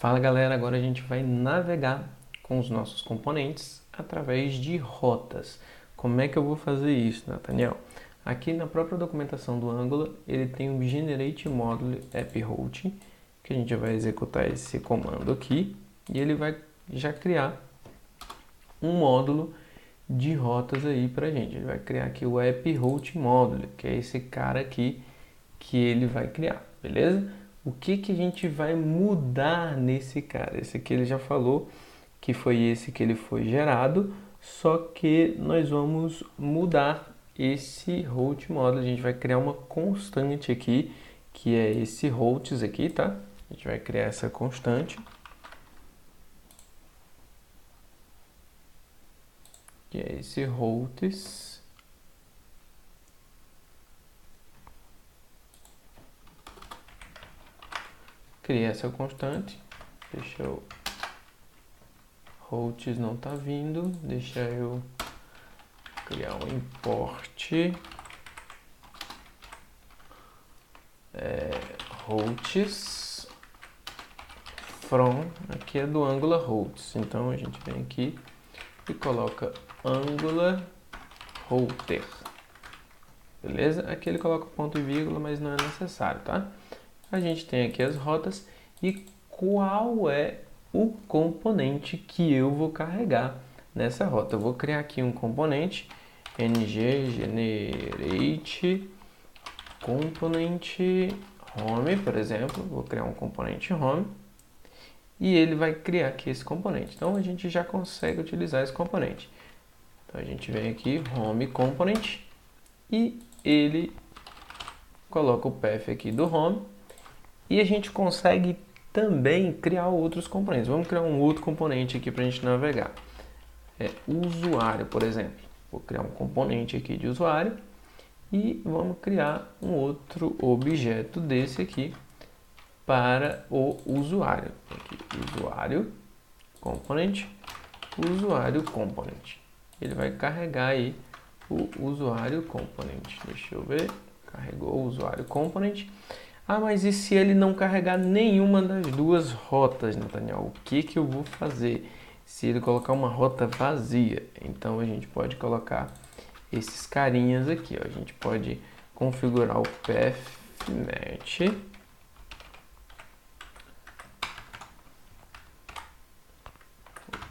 Fala galera, agora a gente vai navegar com os nossos componentes através de rotas. Como é que eu vou fazer isso, Nathaniel? Aqui na própria documentação do Angular, ele tem o Generate Module App Routing, que a gente vai executar esse comando aqui, e ele vai já criar um módulo de rotas aí pra gente. Ele vai criar aqui o App Route Module, que é esse cara aqui que ele vai criar, beleza? O que a gente vai mudar nesse cara? Esse aqui ele já falou que foi esse que ele foi gerado, só que nós vamos mudar esse route model. A gente vai criar uma constante aqui, que é esse routes aqui, tá? A gente vai criar essa constante, que é esse routes. Criei essa constante, deixa eu... routes não tá vindo, deixa eu criar um import routes from, aqui é do Angular routes, então a gente vem aqui e coloca Angular router, beleza? Aqui ele coloca ponto e vírgula, mas não é necessário, tá? A gente tem aqui as rotas e qual é o componente que eu vou carregar nessa rota. Eu vou criar aqui um componente ng generate component home, por exemplo. Vou criar um componente home e ele vai criar aqui esse componente. Então a gente já consegue utilizar esse componente. Então a gente vem aqui home component e ele coloca o path aqui do home. E a gente consegue também criar outros componentes. Vamos criar um outro componente aqui para a gente navegar. Usuário, por exemplo. Vou criar um componente aqui de usuário e vamos criar um outro objeto desse aqui para o usuário. Aqui, usuário component, usuário component. Ele vai carregar aí o usuário component. Deixa eu ver. Carregou o usuário component. Ah, mas e se ele não carregar nenhuma das duas rotas, Nathaniel? O que eu vou fazer? Se ele colocar uma rota vazia, então a gente pode colocar esses carinhas aqui, ó. A gente pode configurar o path match.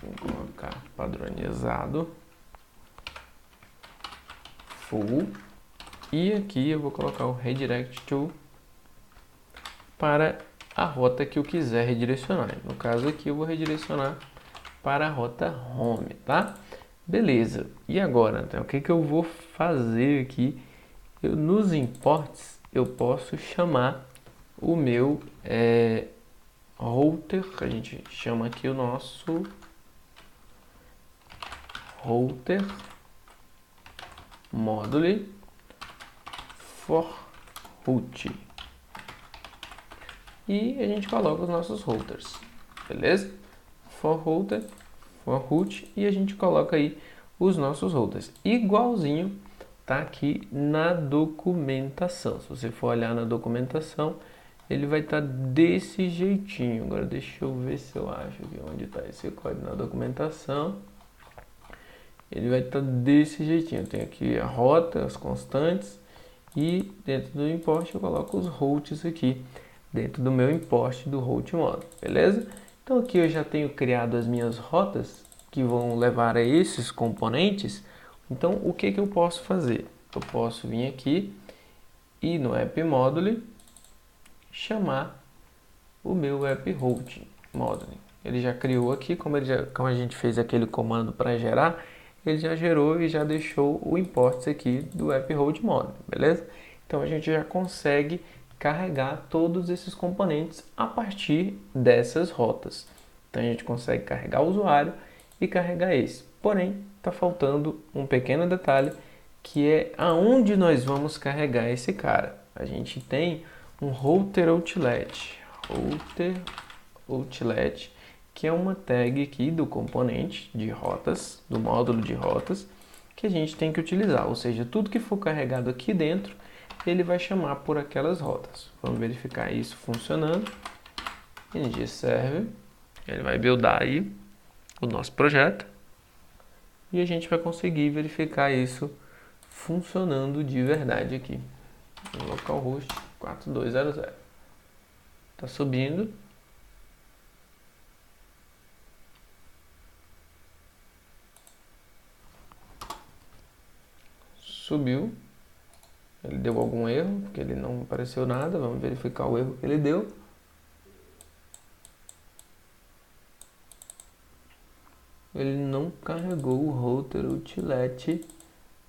Vou colocar padronizado full. E aqui eu vou colocar o redirect to para a rota que eu quiser redirecionar. No caso aqui eu vou redirecionar para a rota home, tá? Beleza. E agora, então, o que eu vou fazer aqui? Nos imports eu posso chamar o meu router. A gente chama aqui o nosso router module for route. E a gente coloca os nossos routers, beleza? For router, for route, e a gente coloca aí os nossos routers. Igualzinho tá aqui na documentação. Se você for olhar na documentação, ele vai estar desse jeitinho. Agora deixa eu ver se eu acho aqui onde está esse código na documentação. Ele vai estar desse jeitinho. Tem aqui a rota, as constantes, e dentro do import eu coloco os routes aqui dentro do meu import do route model, beleza? Então aqui eu já tenho criado as minhas rotas que vão levar a esses componentes. Então o que eu posso fazer? Eu posso vir aqui e no app module chamar o meu app route module. Ele já criou aqui, como a gente fez aquele comando para gerar, ele já gerou e já deixou o import aqui do app route module, beleza? Então a gente já consegue carregar todos esses componentes a partir dessas rotas. Então a gente consegue carregar o usuário e carregar esse. Porém, está faltando um pequeno detalhe, que é aonde nós vamos carregar esse cara. A gente tem um router outlet, que é uma tag aqui do componente de rotas, do módulo de rotas, que a gente tem que utilizar. Ou seja, tudo que for carregado aqui dentro, ele vai chamar por aquelas rotas. Vamos verificar isso funcionando. ng server Ele vai buildar aí o nosso projeto e a gente vai conseguir verificar isso funcionando de verdade aqui. Localhost 4200. Tá subindo. Subiu. Ele deu algum erro, porque ele não apareceu nada. Vamos verificar o erro que ele deu. Ele não carregou o router outlet.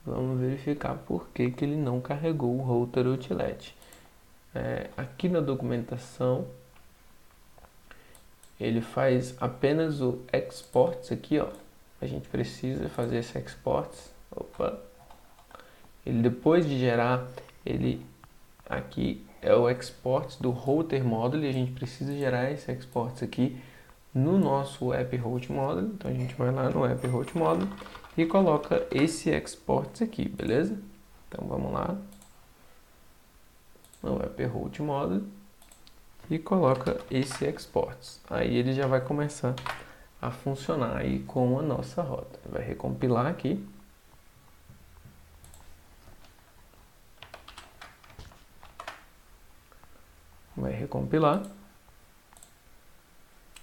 Vamos verificar por que ele não carregou o router outlet. Aqui na documentação, ele faz apenas o exports aqui, ó. A gente precisa fazer esse exports. Opa! Ele depois de gerar, ele aqui é o export do router model e a gente precisa gerar esse export aqui no nosso app host model. Então a gente vai lá no app host model e coloca esse export aqui, beleza? Então vamos lá no app host model e coloca esse export. Aí ele já vai começar a funcionar aí com a nossa rota. Vai recompilar aqui. Vai recompilar.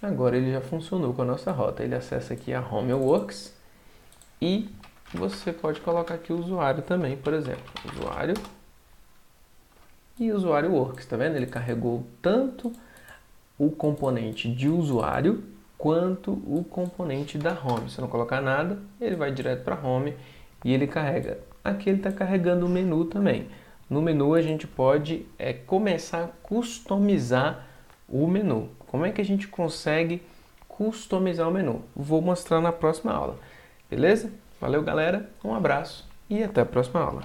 Agora ele já funcionou com a nossa rota. Ele acessa aqui a Homeworks e você pode colocar aqui o usuário também, por exemplo. Usuário e usuário works, tá vendo? Ele carregou tanto o componente de usuário quanto o componente da home. Se eu não colocar nada, ele vai direto para home e ele carrega. Aqui ele está carregando o menu também. No menu a gente pode começar a customizar o menu. Como é que a gente consegue customizar o menu? Vou mostrar na próxima aula. Beleza? Valeu, galera. Um abraço e até a próxima aula.